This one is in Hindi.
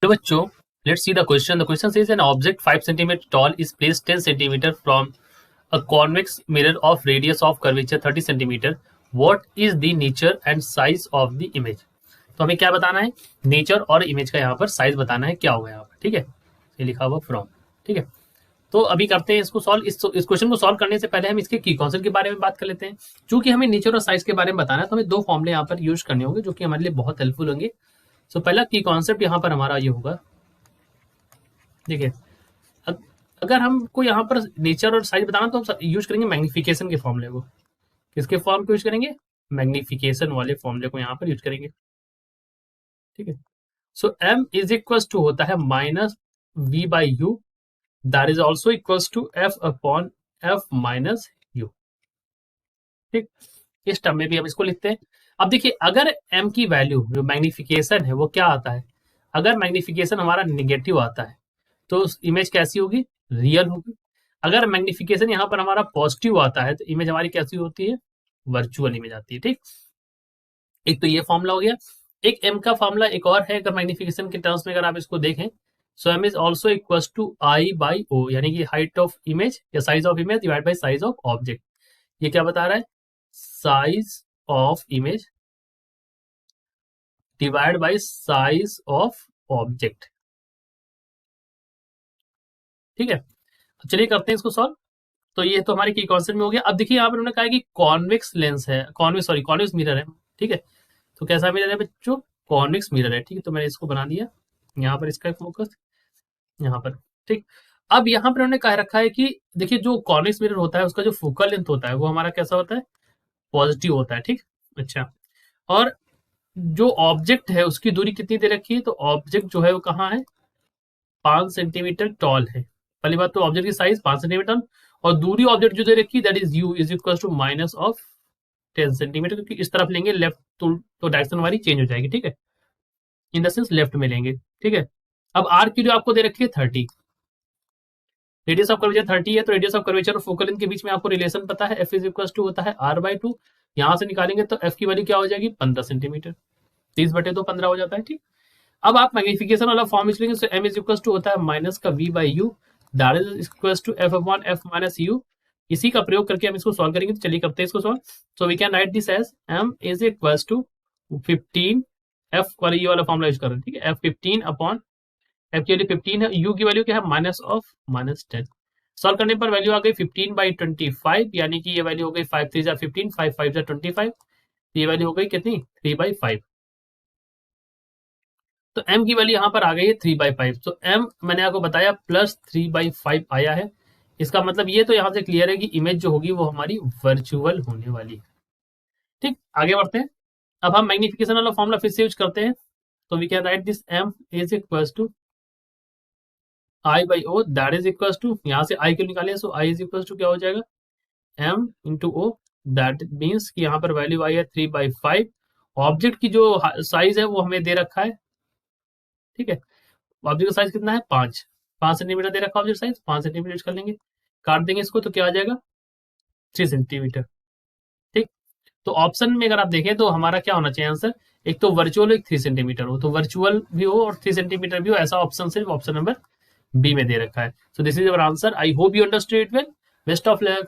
तो बच्चों, let's see the question. The question says an object 5 centimeter tall is placed 10 centimeter from a convex mirror of radius of curvature 30 centimeter. What is the nature and size of the image? तो हमें क्या बताना है? नेचर और इमेज का यहाँ पर साइज बताना है, क्या होगा यहाँ पर, ठीक है। ये लिखा हुआ फ्रॉम, ठीक है। तो अभी करते हैं इसको सॉल्व। इस क्वेश्चन को सॉल्व करने से पहले हम इसके की कॉन्सेप्ट के बारे में बात कर लेते हैं। चूंकि हमें नेचर और साइज के बारे में बताना है, तो हमें दो फॉर्मूले यहाँ पर यूज करने होंगे जो कि हमारे लिए बहुत हेल्पफुल होंगे। सो पहला की कॉन्सेप्ट यहाँ पर हमारा ये होगा, देखिए, अगर हमको यहाँ पर नेचर और साइज बताना तो हम यूज करेंगे मैग्निफिकेशन के फॉर्मूले को। किसके फॉर्म को यूज करेंगे? मैग्निफिकेशन वाले फॉर्मूले को यहाँ पर यूज करेंगे, ठीक है। So m is equal to होता है minus v by u, that is also equal to f upon f minus u, ठीक। इस टर्म में भी हम इसको लिखते हैं। अब देखिए, अगर m की वैल्यू जो मैग्निफिकेशन है वो क्या आता है, अगर मैग्निफिकेशन हमारा निगेटिव आता है तो इमेज कैसी होगी? रियल होगी। अगर मैग्निफिकेशन यहाँ पर हमारा पॉजिटिव आता है तो इमेज हमारी कैसी होती है? वर्चुअल इमेज आती है, ठीक। एक तो ये फॉर्मूला हो गया। एक m का फॉर्मूला एक और है, अगर मैग्निफिकेशन के टर्म्स में अगर आप इसको देखें, so m is also equal to i by o, यानी कि हाइट ऑफ इमेज या size of image divide by size of object. ये क्या बता रहा है? Size of image divide by size of object, ठीक है। चलिए करते हैं इसको सॉल्व। तो ये तो हमारे की कॉन्सेप्ट में हो गया। अब देखिए, यहाँ पर उन्होंने कहा है कि कॉन्वेक्स लेंस है, कॉन्वेक्स मिरर है, ठीक है। तो कैसा मिरर है बच्चों? कॉन्वेक्स मिरर है, ठीक है। तो मैंने इसको बना दिया यहाँ पर, इसका फोकस यहाँ पर, ठीक। अब यहाँ पर उन्होंने कह रखा है कि देखिए, जो कॉन्वेक्स मिरर होता है उसका जो फोकल लेंथ होता है वो हमारा कैसा होता है? पॉजिटिव होता है, ठीक। अच्छा, और जो ऑब्जेक्ट है उसकी दूरी कितनी दे रखी है? तो ऑब्जेक्ट जो है वो कहाँ है? 5 सेंटीमीटर टॉल है। पहली बात तो ऑब्जेक्ट की साइज 5 सेंटीमीटर, और दूरी ऑब्जेक्ट जो दे रखी that is u is equal to minus of 10 centimetre, क्योंकि इस तरफ लेंगे लेफ्ट तो डायरेक्शन हमारी चेंज हो जाएगी, ठीक है। इन द सेंस लेफ्ट में लेंगे, ठीक है। अब आर की जो आपको दे रखी है 30, रेडियस ऑफ कर्वेचर 30 है, तो रेडियस ऑफ कर्वेचर और फोकल लेंथ के बीच में आपको रिलेशन पता है, एफ इज इक्वल टू होता है आर बाई 2। यहां से निकालेंगे तो एफ की वैल्यू क्या हो जाएगी? 15 सेंटीमीटर, 30/2 15 हो जाता है, ठीक। अब आप मैग्निफिकेशन वाला फॉर्म यूज करेंगे, एम इज इक्वल टू होता है माइनस का v by u, that is equal to f upon f minus u. इसी का प्रयोग करके हम इसको सॉल्व करेंगे। तो चलिए करते हैं इसको solve. So we can write this as m is equal to 15, f वाला ये वाला फॉर्मूला यूज कर रहे हैं, ठीक है। एफ 15 अपॉन एफ की वैल्यू 15 है, यू की वैल्यू क्या है? Minus of minus 10। सॉल्व करने पर वैल्यू आ गई 15/25, यानी कि ये वैल्यू हो गई 5 3 15, 5 5 25। ये वैल्यू हो गई कितनी? 3/5। तो m की वैल्यू यहाँ पर आ गई है 3/5। तो m मैंने आपको बताया प्लस 3/5 आया है। इसका मतलब ये तो यहाँ से क्लियर है कि इमेज जो होगी वो हमारी वर्चुअल होने वाली है, ठीक। आगे बढ़ते हैं। अब हम मैग्निफिकेशन वाला फॉर्मूला फिर से यूज करते हैं। तो we can write this m is equal to i by o, that is equal to, यहाँ से i क्यों निकाले? So i is equal to क्या हो जाएगा? m into o, that means कि यहाँ पर वैल्यू आई है 3/5। ऑब्जेक्ट की जो साइज है वो हमें दे रखा है, ठीक है। ऑब्जेक्ट का साइज कितना है? 5 सेंटीमीटर दे रखा ऑब्जेक्ट साइज, 5 सेंटीमीटर यूज कर लेंगे, काट देंगे इसको तो क्या आ जाएगा? 3 सेंटीमीटर, ठीक। तो ऑप्शन में अगर आप देखें तो हमारा क्या होना चाहिए आंसर? एक तो वर्चुअल हो, एक 3 सेंटीमीटर हो। तो वर्चुअल भी हो और 3 सेंटीमीटर भी हो, ऐसा ऑप्शन सिर्फ ऑप्शन नंबर बी में दे रखा है। So this is our answer. I hope you understood it well. Best of luck.